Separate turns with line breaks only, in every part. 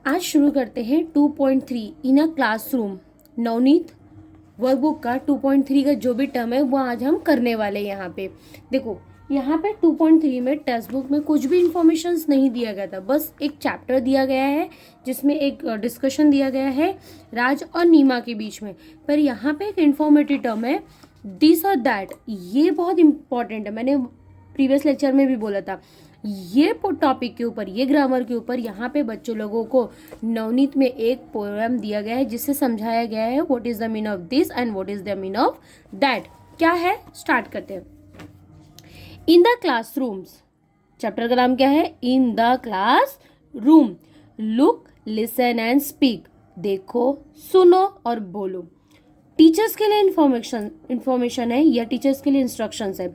आज शुरू करते हैं 2.3 इन अ क्लासरूम। नवनीत वर्कबुक का 2.3 का जो भी टर्म है वो आज हम करने वाले हैं। यहाँ पे देखो, यहाँ पे 2.3 में टेक्स्ट बुक में कुछ भी इंफॉर्मेशन नहीं दिया गया था, बस एक चैप्टर दिया गया है जिसमें एक डिस्कशन दिया गया है राज और नीमा के बीच में। पर यहाँ पे एक इंफॉर्मेटिव टर्म है दिस और दैट, ये बहुत इंपॉर्टेंट है। मैंने प्रीवियस लेक्चर में भी बोला था, ये टॉपिक के ऊपर, ये ग्रामर के ऊपर यहाँ पे बच्चों लोगों को नवनीत में एक पोएम दिया गया है जिससे समझाया गया है what is the mean of this and what is the mean of that. क्या है, स्टार्ट करते हैं। इन द क्लासरूम्स, चैप्टर का नाम क्या है? In the class room. Look, listen and speak, देखो, सुनो और बोलो। टीचर्स के लिए इंफॉर्मेशन है या टीचर्स के लिए इंस्ट्रक्शंस है।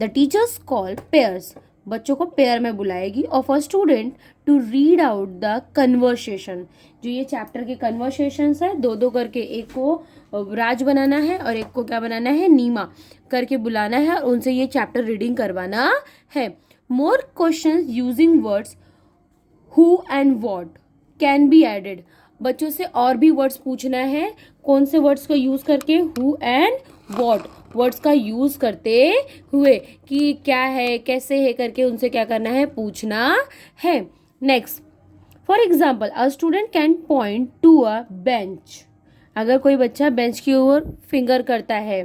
द टीचर्स कॉल पेयर्स, बच्चों को पेयर में बुलाएगी, of a student to read out the conversation. जो ये चैप्टर के कन्वर्सेशंस है, दो दो करके, एक को राज बनाना है और एक को क्या बनाना है, नीमा करके बुलाना है और उनसे ये चैप्टर रीडिंग करवाना है। More questions using words who and what can be added, बच्चों से और भी वर्ड्स पूछना है। कौन से वर्ड्स को यूज करके? हु एंड व्हाट वर्ड्स का यूज करते हुए, कि क्या है, कैसे है करके उनसे क्या करना है, पूछना है। Next, for example a student can point to a bench, अगर कोई बच्चा बेंच की ओर फिंगर करता है,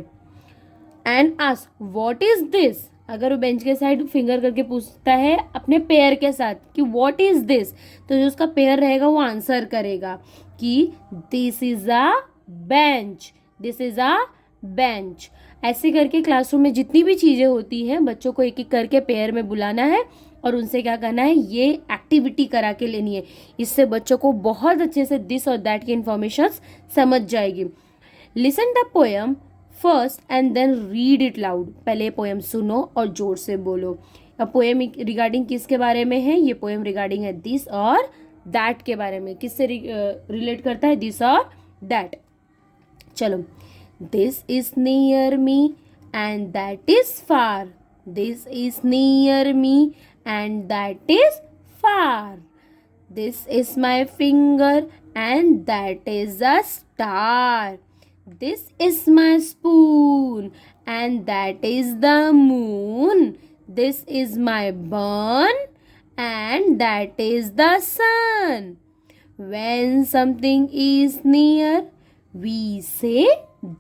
and ask what is this, अगर वो बेंच के साइड फिंगर करके पूछता है अपने पेयर के साथ कि व्हाट इज दिस, तो जो उसका पेयर रहेगा वो आंसर करेगा कि this is a bench, this is a bench. ऐसे करके क्लासरूम में जितनी भी चीजें होती हैं बच्चों को एक एक करके पेयर में बुलाना है और उनसे क्या करना है, ये एक्टिविटी करा के लेनी है। इससे बच्चों को बहुत अच्छे से दिस और दैट की इंफॉर्मेशन समझ जाएगी। Listen the poem first and then read it loud, पहले पोएम सुनो और जोर से बोलो। अब पोएम रिगार्डिंग किसके बारे में है? ये पोएम रिगार्डिंग है दिस और दैट के बारे में। किससे रिलेट करता है? दिस और दैट। चलो, this is near me and that is far, this is near me and that is far, this is my finger and that is a star, this is my spoon and that is the moon, this is my bun and that is the sun. When something is near we say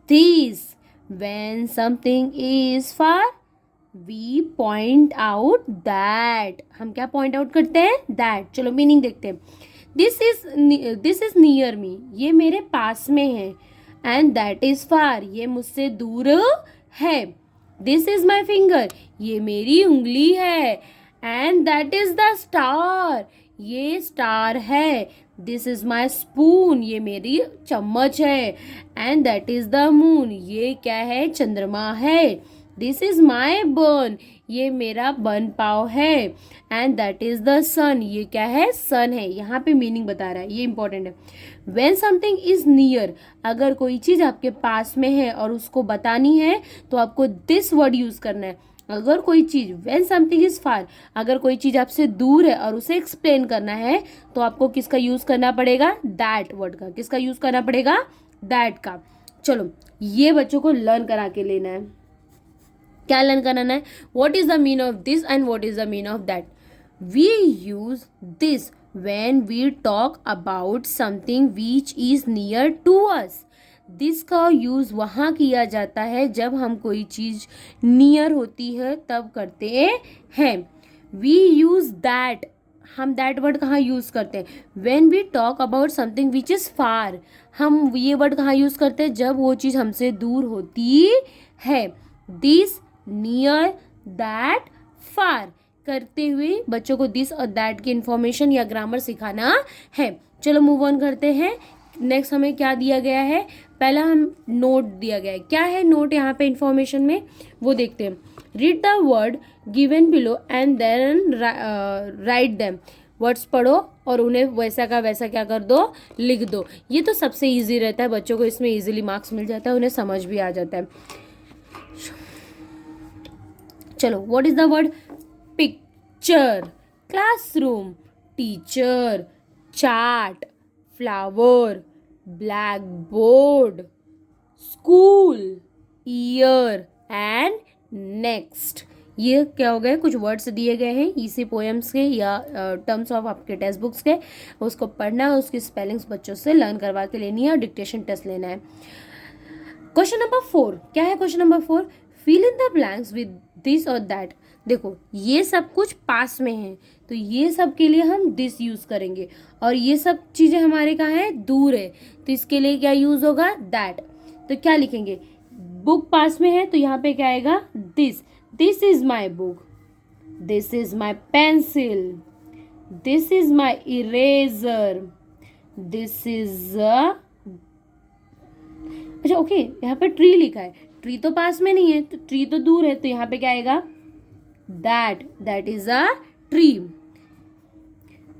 this, when something is far we point out that, हम क्या point out करते हैं? that। चलो meaning देखते हैं। this is near me, ये मेरे पास में है, एंड दैट इज फार, ये मुझसे दूर है। दिस इज माई फिंगर, ये मेरी उंगली है, and that is the star, ये स्टार है। दिस इज माई स्पून, ये मेरी चम्मच है, and that is the moon, ये क्या है, चंद्रमा है। दिस इज माई बर्न, ये मेरा बन पाव है, एंड दैट इज द सन, ये क्या है, सन है। यहाँ पे मीनिंग बता रहा है, ये इंपॉर्टेंट है। वेन समथिंग इज नियर, अगर कोई चीज आपके पास में है और उसको बतानी है तो आपको दिस वर्ड यूज करना है। अगर कोई चीज, वेन समथिंग इज फार, अगर कोई चीज आपसे दूर है और उसे एक्सप्लेन करना है तो आपको किसका यूज करना पड़ेगा? दैट वर्ड का। किसका यूज करना पड़ेगा? दैट का। चलो, ये बच्चों को लर्न करा के लेना है। क्या लर्न कराना है? What is the mean of this and what is the mean of that. We use this when we talk about something which is near to us, this का यूज वहाँ किया जाता है जब हम कोई चीज नियर होती है तब करते हैं। वी यूज दैट, हम दैट वर्ड कहाँ यूज करते हैं? When we talk about something which is far, हम ये वर्ड कहाँ यूज करते हैं? जब वो चीज हमसे दूर होती है। दिस, नियर, दैट, फार करते हुए बच्चों को दिस और दैट की इंफॉर्मेशन या ग्रामर सिखाना है। चलो मूव ऑन करते हैं। नेक्स्ट हमें क्या दिया गया है? पहला हम नोट दिया गया है। क्या है नोट यहाँ पे इंफॉर्मेशन में, वो देखते हैं। Read the word given below and then write them, words पढ़ो और उन्हें वैसा का वैसा क्या कर दो, लिख दो। ये तो सबसे ईजी रहता है, बच्चों को इसमें ईजिली मार्क्स मिल जाता है, उन्हें समझ भी आ जाता है। चलो, what is the word? Picture, classroom, teacher, chart, flower, black board, school, year and next. ये क्या हो गए, कुछ वर्ड्स दिए गए हैं इसी पोएम्स के या टर्म्स ऑफ आपके टेक्स्ट बुक्स के, उसको पढ़ना है, उसकी स्पेलिंग्स बच्चों से लर्न करवा के लेनी है और डिक्टेशन टेस्ट लेना है। क्वेश्चन नंबर 4 क्या है? Question number 4, fill in the blanks with this और दैट। देखो ये सब कुछ पास में है तो ये सब के लिए हम दिस यूज करेंगे, और ये सब चीजें हमारे कहाँ है, दूर है, तो इसके लिए क्या यूज होगा, दैट। तो क्या लिखेंगे, बुक पास में है तो यहाँ पे क्या आएगा, this. This is my book, this is my pencil, this is my eraser, this is अच्छा ओके, यहाँ पे ट्री लिखा है, ट्री तो पास में नहीं है तो ट्री तो दूर है, तो यहाँ पे क्या आएगा, that. That is a tree.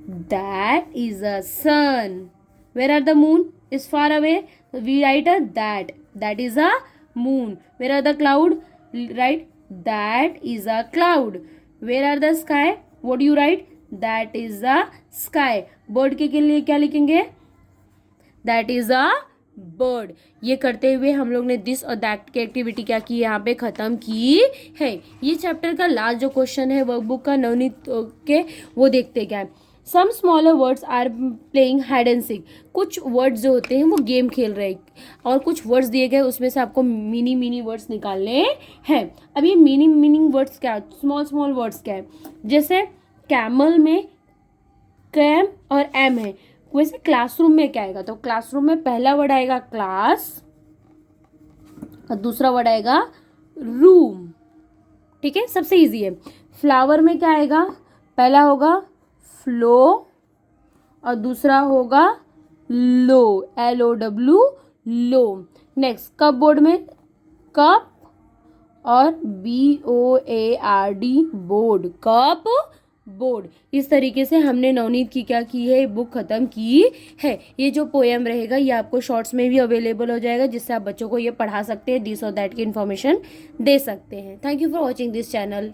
That is a sun. Where are the moon is far away, we write a that. That is a moon. Where are the cloud, write that is a cloud. Where are the sky, what you write, that is a sky. Bird के लिए क्या लिखेंगे, that is a bird. ये करते हुए हम लोग ने दिस और दैट की एक्टिविटी क्या की, यहाँ पे खत्म की है। ये चैप्टर का लास्ट जो क्वेश्चन है वर्कबुक का नवनीत के, वो देखते क्या है। Some smaller words are playing hide and seek. कुछ वर्ड्स जो होते हैं वो गेम खेल रहे हैं, और कुछ वर्ड्स दिए गए उसमें से आपको मिनी वर्ड्स निकालने हैं। अब ये मीनिंग वर्ड्स क्या, स्मॉल वर्ड्स क्या है, जैसे कैमल में कैम और एम है, वैसे क्लासरूम में क्या आएगा, तो क्लासरूम में पहला वर्ड आएगा क्लास और दूसरा वर्ड आएगा रूम। ठीक है, सबसे इजी है। फ्लावर में क्या आएगा, पहला होगा फ्लो और दूसरा होगा लो, LOW, लो। नेक्स्ट कप बोर्ड में कप और BOARD, बोर्ड, कप बोर्ड। इस तरीके से हमने नवनीत की क्या की है, बुक खत्म की है। ये जो पोएम रहेगा ये आपको शॉर्ट्स में भी अवेलेबल हो जाएगा, जिससे आप बच्चों को ये पढ़ा सकते हैं, दिस और दैट की इन्फॉर्मेशन दे सकते हैं। Thank you for watching this channel.